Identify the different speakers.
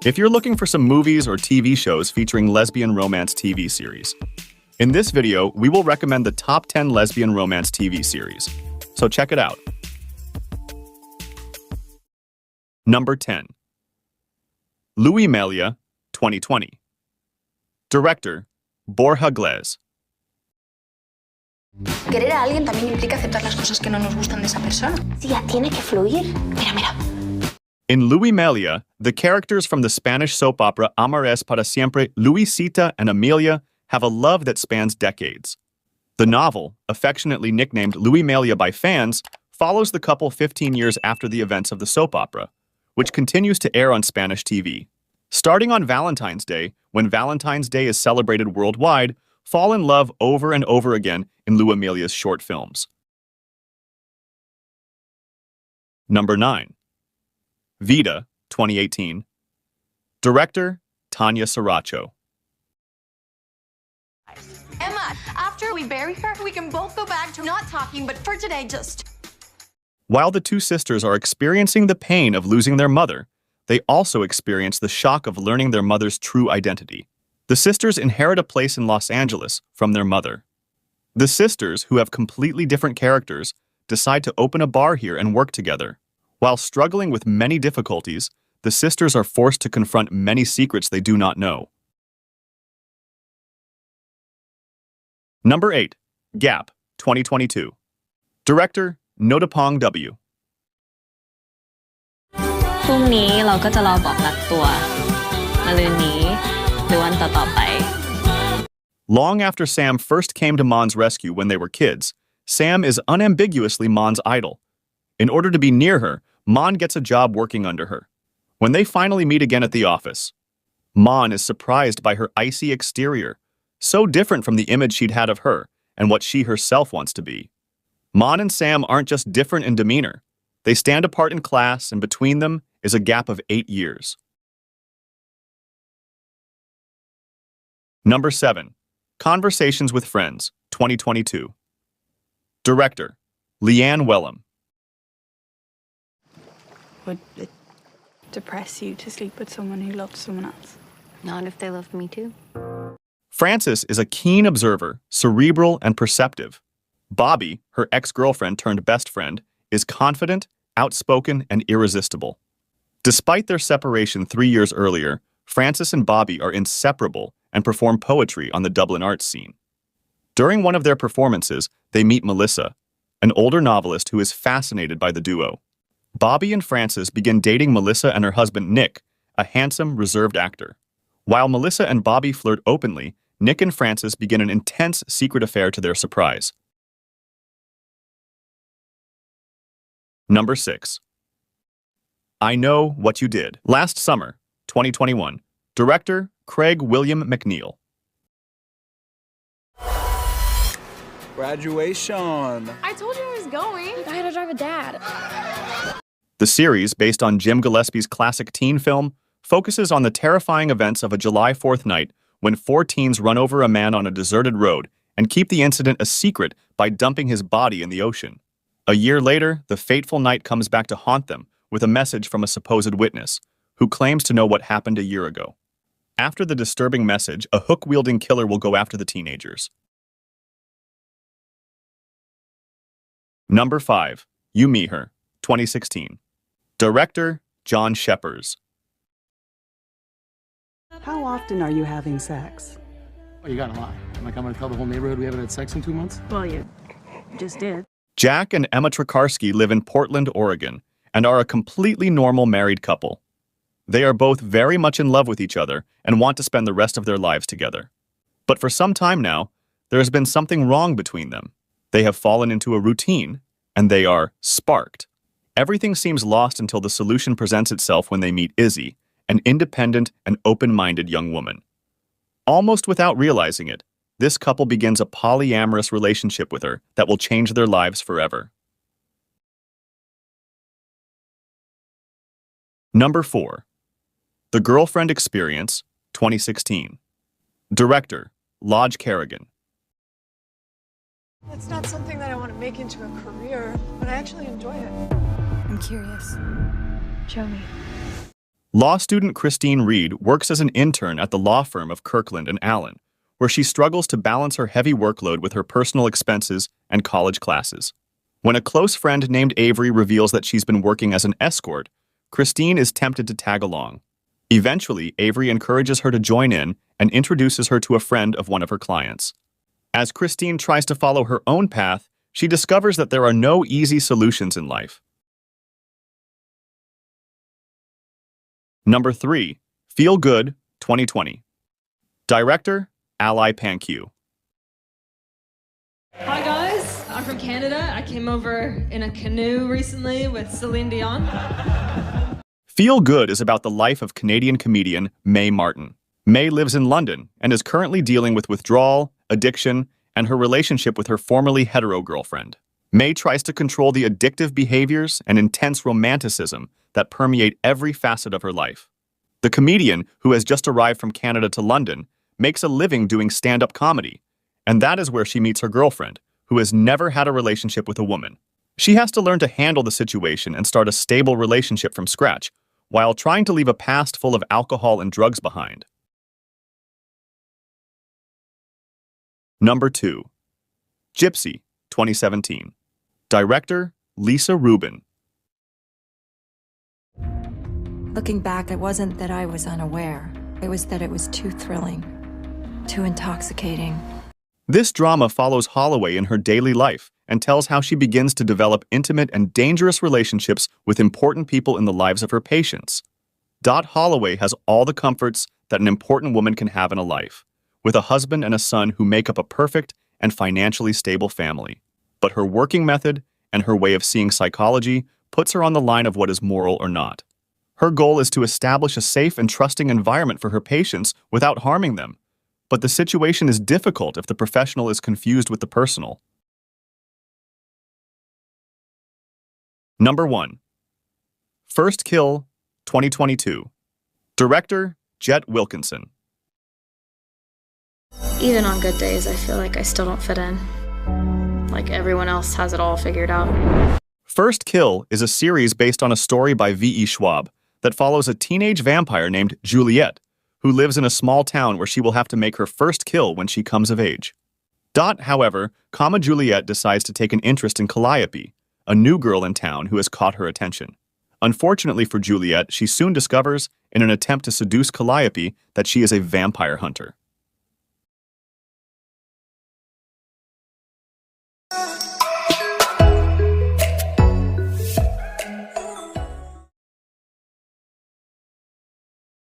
Speaker 1: If you're looking for some movies or TV shows featuring lesbian romance TV series, in this video, we will recommend the top 10 lesbian romance TV series. So check it out. Number 10. Louis Melia, 2020. Director, Borja Glez.
Speaker 2: Querer a alguien también implica aceptar las cosas que no nos gustan de esa persona.
Speaker 3: Sí, ya tiene que fluir.
Speaker 2: Mira.
Speaker 1: In Louis Melia, the characters from the Spanish soap opera Amores para Siempre, Luisita and Amelia, have a love that spans decades. The novel, affectionately nicknamed Louis Melia by fans, follows the couple 15 years after the events of the soap opera, which continues to air on Spanish TV. Starting on Valentine's Day, when Valentine's Day is celebrated worldwide, fall in love over and over again in Louis Melia's short films. Number 9. Vita, 2018. Director, Tanya Saracho.
Speaker 4: Emma, after we bury her, we can both go back to not talking, but for today, just...
Speaker 1: While the two sisters are experiencing the pain of losing their mother, they also experience the shock of learning their mother's true identity. The sisters inherit a place in Los Angeles from their mother. The sisters, who have completely different characters, decide to open a bar here and work together. While struggling with many difficulties, the sisters are forced to confront many secrets they do not know. Number 8. Gap, 2022. Director, Notapong W.
Speaker 5: พรุ่งนี้เราก็จะรอบอกรักตัวมะรืนนี้หรือวันต่อไป
Speaker 1: Long after Sam first came to Mon's rescue when they were kids, Sam is unambiguously Mon's idol. In order to be near her, Mon gets a job working under her. When they finally meet again at the office, Mon is surprised by her icy exterior, so different from the image she'd had of her and what she herself wants to be. Mon and Sam aren't just different in demeanor. They stand apart in class, and between them is a gap of 8 years. Number 7. Conversations with Friends, 2022. Director, Leanne Wellham.
Speaker 6: Would it depress you to sleep with someone who loved someone else?
Speaker 5: Not if they loved me too.
Speaker 1: Frances is a keen observer, cerebral and perceptive. Bobby, her ex-girlfriend turned best friend, is confident, outspoken, and irresistible. Despite their separation 3 years earlier, Frances and Bobby are inseparable and perform poetry on the Dublin arts scene. During one of their performances, they meet Melissa, an older novelist who is fascinated by the duo. Bobby and Frances begin dating Melissa and her husband Nick, a handsome, reserved actor. While Melissa and Bobby flirt openly, Nick and Frances begin an intense secret affair to their surprise. Number 6. I Know What You Did. Last summer, 2021. Director, Craig William McNeil.
Speaker 7: Graduation.
Speaker 4: I told you I was going.
Speaker 3: I had to drive a dad.
Speaker 1: The series, based on Jim Gillespie's classic teen film, focuses on the terrifying events of a July 4th night when 4 teens run over a man on a deserted road and keep the incident a secret by dumping his body in the ocean. A year later, the fateful night comes back to haunt them with a message from a supposed witness, who claims to know what happened a year ago. After the disturbing message, a hook-wielding killer will go after the teenagers. Number 5. You Me Her, 2016. Director, John Sheppers.
Speaker 8: How often are you having sex?
Speaker 9: Oh, you gotta lie. Like I'm gonna tell the whole neighborhood we haven't had sex in 2 months?
Speaker 6: Well, you just did.
Speaker 1: Jack and Emma Trikarsky live in Portland, Oregon, and are a completely normal married couple. They are both very much in love with each other and want to spend the rest of their lives together. But for some time now, there has been something wrong between them. They have fallen into a routine, and they are sparked. Everything seems lost until the solution presents itself when they meet Izzy, an independent and open-minded young woman. Almost without realizing it, this couple begins a polyamorous relationship with her that will change their lives forever. Number 4. The Girlfriend Experience, 2016. Director, Lodge Kerrigan.
Speaker 10: It's not something that I want to make into a career, but I actually enjoy it.
Speaker 6: I'm curious. Show me.
Speaker 1: Law student Christine Reed works as an intern at the law firm of Kirkland and Allen, where she struggles to balance her heavy workload with her personal expenses and college classes. When a close friend named Avery reveals that she's been working as an escort, Christine is tempted to tag along. Eventually, Avery encourages her to join in and introduces her to a friend of one of her clients. As Christine tries to follow her own path, she discovers that there are no easy solutions in life. Number 3. Feelgood, 2020. Director, Ally Panque.
Speaker 7: Hi guys, I'm from Canada. I came over in a canoe recently with Celine Dion.
Speaker 1: Feelgood is about the life of Canadian comedian Mae Martin. Mae lives in London and is currently dealing with withdrawal, addiction, and her relationship with her formerly hetero girlfriend. Mae tries to control the addictive behaviors and intense romanticism that permeate every facet of her life. The comedian, who has just arrived from Canada to London, makes a living doing stand-up comedy, and that is where she meets her girlfriend, who has never had a relationship with a woman. She has to learn to handle the situation and start a stable relationship from scratch, while trying to leave a past full of alcohol and drugs behind. Number 2. Gypsy, 2017. Director, Lisa Rubin.
Speaker 11: Looking back, it wasn't that I was unaware. It was that it was too thrilling, too intoxicating.
Speaker 1: This drama follows Holloway in her daily life and tells how she begins to develop intimate and dangerous relationships with important people in the lives of her patients. Holloway has all the comforts that an important woman can have in a life, with a husband and a son who make up a perfect and financially stable family. But her working method and her way of seeing psychology puts her on the line of what is moral or not. Her goal is to establish a safe and trusting environment for her patients without harming them. But the situation is difficult if the professional is confused with the personal. Number 1. First Kill, 2022. Director, Jet Wilkinson.
Speaker 12: Even on good days, I feel like I still don't fit in. Like everyone else has it all figured out.
Speaker 1: First Kill is a series based on a story by V.E. Schwab that follows a teenage vampire named Juliet, who lives in a small town where she will have to make her first kill when she comes of age. However, Juliet decides to take an interest in Calliope, a new girl in town who has caught her attention. Unfortunately for Juliet, she soon discovers, in an attempt to seduce Calliope, that she is a vampire hunter.